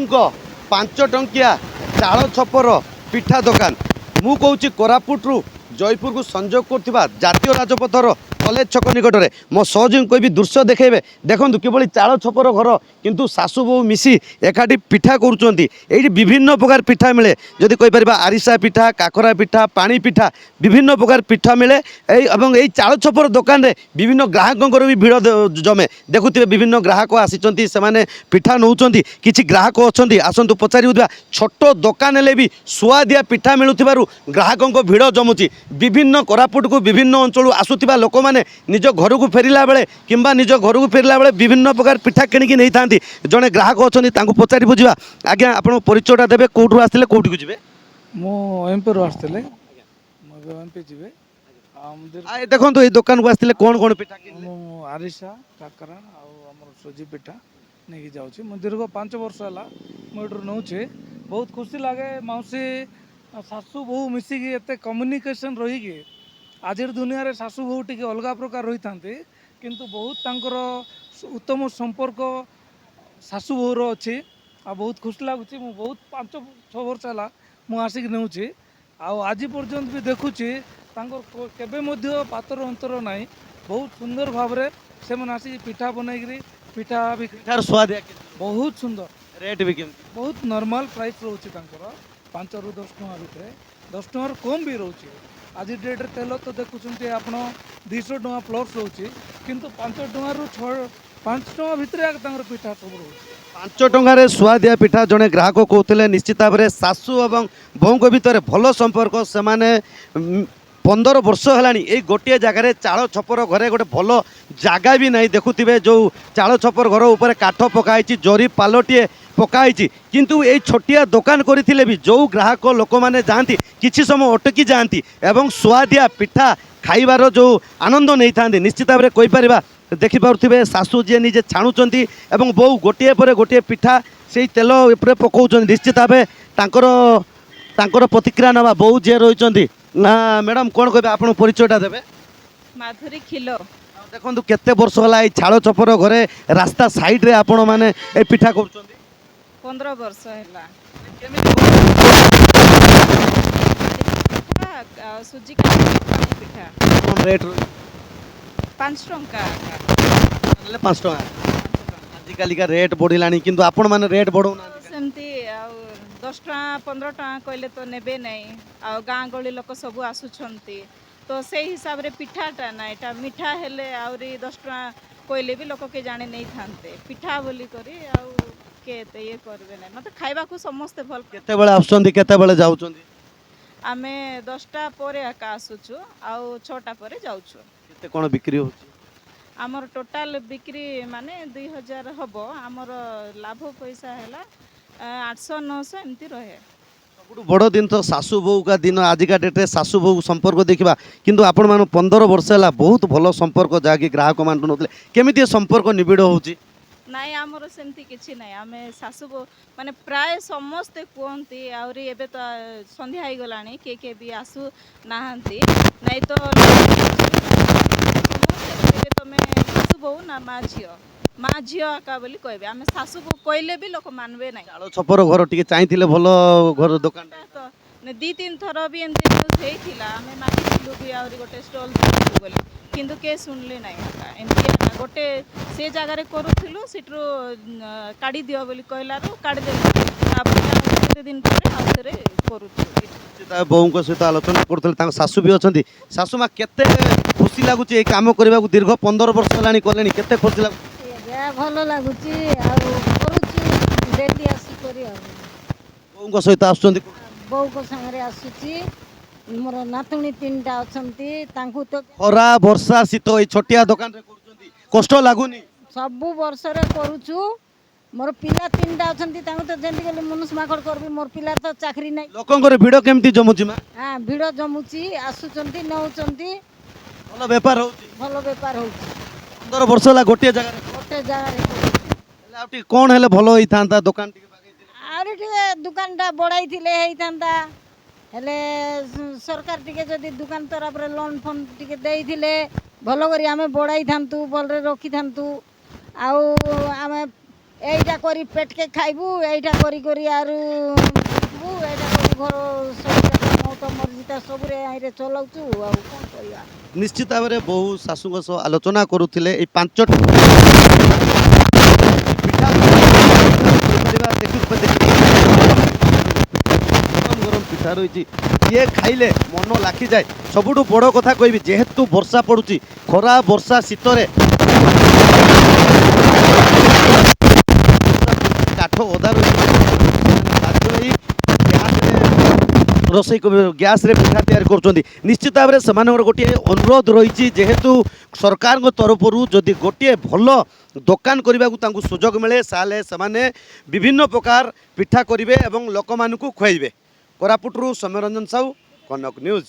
बोऊंक 5 टंकिया चाल छपर पिठा दुकान मु कहूँ कोरापुटू जयपुर को संजोग करथिबा जातीय राजपथर कलेज छक निकट में मो सहयोगी कोई भी दृश्य देखेबे देखूँ किभली चाल छपर घर किंतु सासू बहु मिसी एकाठी पिठा करुँच विभिन्न प्रकार पिठा मिले जदि कहीपर आरिसा पिठा काकरा पिठा पानी पिठा विभिन्न प्रकार पिठा मिले यही चाल छपर दुकान में विभिन्न ग्राहकों भी भिड़ जमे देखुए विभिन्न ग्राहक आसी पिठा नौ कि ग्राहक अच्छा आसतु पचार छोट दुकान हेले भी सुआदिया पिठा मिलूर ग्राहकों भिड़ जमुची विभिन्न कोरापुट को विभिन्न अंचल आसुवा लोक मैंने निज घर को फेरला बेले किंबा निज घर को फेरला बेले विभिन्न प्रकार पिठा किणिकी नहीं था जड़े ग्राहक अच्छा पचारि बुझा आज्ञा आप परिचयटा देवे कौटू आसते कौटी को जी एमपी आसते एमपी जी देखो ये दुकान को आसते कौन कौन पिठा आरिसा काकरा आम सुजी पिठा नहीं जाऊँगी मुझे दीर्घ 5 वर्ष है मुझे नौचे बहुत खुशी लगे मौसी शाशु बहु मिसिकी एत कम्युनिकेशन रही आज दुनिया रे शाशु बहु टी अलग प्रकार रही था किंतु बहुत तांकर उत्तम संपर्क शाशु बहुर अच्छी आ बहुत खुशी लगुच बहुत 5-6 वर्ष है मुझे आसिक नौची आज पर्यंत भी देखुची केबे पातर अंतर ना बहुत सुंदर भाव से मैंने आसिक पिठा बनईकरी पिठा भी स्वाद बहुत सुंदर रेट भी बहुत नॉर्मल प्राइस रोचे 5 ରୁ 10 टଙ୍କା भितर 10 टଙ୍କାର कम भी रोचे आज डेट तेल तो देखुं आप 200 टଙ୍କା प्लस रोचे किंतु 5 टଙ୍କାରୁ 5 टଙ୍କା भितर पिठा सब रोचे 5 टंकार सुआदिया पिठा जड़े ग्राहक कहते निश्चित भाव में सासू और बों भितर भल संपर्क से 15 वर्ष है गोटे जगार चाल छपर घरे गोटे भल जगह भी नहीं देखुए जो चाल छपर घर उपर काठ पकाई जरी पालटे पकाई किंतु ये छोटिया दुकान करथिले भी जो ग्राहक लोक मैंने जाती किसी समय अटकी जाती एवं सुआदिया पिठा खाइबार जो आनंद नहीं था निश्चित भाव में कहीपर देखिपे सासू जी निजे छाणुंट एवं बहु गोटे पर गोटे पिठा से तेल उपरे पकाउछन निश्चित भाव तांकर प्रतिक्रिया नवा बहु जी रही ना मैडम कौन कहे आप परिचयटा देवे माधुरी खिलो देखो केते वर्ष है छाल छपर घरे रास्ता साइड रे आपण माने ए पिठा कर 15 वर्ष है सुजी का पिठा रेट 5 टंका 5 टंका आजिकल का रेट बढ़ला किंतु आपण माने रेट बढ़ौना सेमती 10 टंका 15 टंका कहले तो नेबे नहीं आ गाँ गली लोक सब आसुछंती तो से हिसाब रे पिठाटा ना एटा मिठा हेले आउरी 10 टंका कहले भी लोक के जाने नहीं थांते पिठा बोली करी आ केते ये करबे नहीं मते खाइबा को समस्त भल केते बेले आउछंती केते बेले जाउछंती आमे 10टा परे आका आसुछु आ 6टा परे जाउछु केते कोन बिक्री होची आमर टोटाल बिक्री माने 2000 हबो आमर लाभ पैसा हैला 800-900 एमती रहे सबुठ बड़ दिन तो सासू बहु का दिन आजिका डेट्रे सासू बहु संपर्क देखा किंतु आपण मान 15 वर्ष है बहुत भल संपर्क जहाँकि ग्राहक मान नौते केमी संपर्क निबिड़ होची नाई आमर सेमती किछि नाई आमे सासू माने प्राय समस्ते कहती आउरी एबे तो संध्या हो गलानी के भी आसु नाहंती नहीं तो समस्ते तमे सासू बहु ना माँ झील आका बोली कहबे आमे सासू को कहले भी लोक मानबे नहीं चाल छपर घर टिके चाहिथिले भल घर दुकान तो ने 2-3 थर भी एमती न्यूज हेइथिला आमे मागिथिलु भी आउरी गोटे स्टॉल देबु बोली किंतु के सुनले नहीं एमती गोटे से जगह रे करूथिलु सिटरो काढी दियो बोली कहलारो काढी देलु केते दिन पर आउथरे करूछु बों सहित आलोचना करते सासू भी अच्छा सासू माँ केते खुशी लगुच ये काम करने को दीर्घ 15 वर्ष है कले केते खुशी लगुच भल लगुच डेली आसी बों सहित आस बो सागर आसुची मोर नातुणी 3टा अच्छा तो खरा वर्षा शीत ये छोटिया दुकान रे कष्ट लगुनि सब वर्ष करुचु मोर पिला 3टा अच्छा तो जेमती गले मनुष्य माकड़ करबी मोर पिला तो चाकरी नहीं लोकंकर भिड़ केमती जमुची मा हाँ भिड़ जमुची आसुचंती नौचंती भल बेपार होची भल बेपार होची 15 वर्ष है गोटे जगह कौन है भल होता दुकान आउरी दुकानटा बढ़ाई हेले सरकार टिके जदि दुकान तरफ रे लोन फोन टिके देइथिले भलो करी आमे बढ़ाई थांतु भलरे रखी थांतु आउ आमे এইটা করি পেটকে খাইবু এইটা করি আরু বিকবু এইটা করি ঘর ସବୁଯାକ ମଉତ ମର୍ଜିତା ସବୁରେ ଆଇରେ ଚଲାଉଛୁ ଆଉ କ'ଣ କରିବା। ନିଶ୍ଚିତ ଭାବରେ ବହୁ ଶାଶୁଙ୍କ ସହ ଆଲୋଚନା କରୁଥିଲେ ଏଇ 5ଟି ପିଠା କରିପାରିବା ଗରମ ଗରମ ପିଠା ରହିଛି ଇଏ ଖାଇଲେ ମନ ଲାଖିଯାଏ। ସବୁଠୁ ବଡ଼ କଥା କହିବି ଯେହେତୁ ବର୍ଷା ପଡ଼ୁଛି ଖରା ବର୍ଷା ଶୀତରେ କାଠ ଓଦା ରହିଛି ବାଧ୍ୟ ହୋଇ ରୋଷେଇ ଗ୍ୟାସ୍ରେ ପିଠା ତିଆରି କରୁଛନ୍ତି। ନିଶ୍ଚିତ ଭାବରେ ସେମାନଙ୍କର ଗୋଟିଏ ଅନୁରୋଧ ରହିଛି ଯେହେତୁ ସରକାରଙ୍କ ତରଫରୁ ଯଦି ଗୋଟିଏ ଭଲ ଦୋକାନ କରିବାକୁ ତାଙ୍କୁ ସୁଯୋଗ ମିଳେ ତାହେଲେ ସେମାନେ ବିଭିନ୍ନ ପ୍ରକାର ପିଠା କରିବେ ଏବଂ ଲୋକମାନଙ୍କୁ ଖୁଆଇବେ। କୋରାପୁଟରୁ ସୌମ୍ୟରଞ୍ଜନ ସାହୁ, କନକ ନ୍ୟୁଜ୍।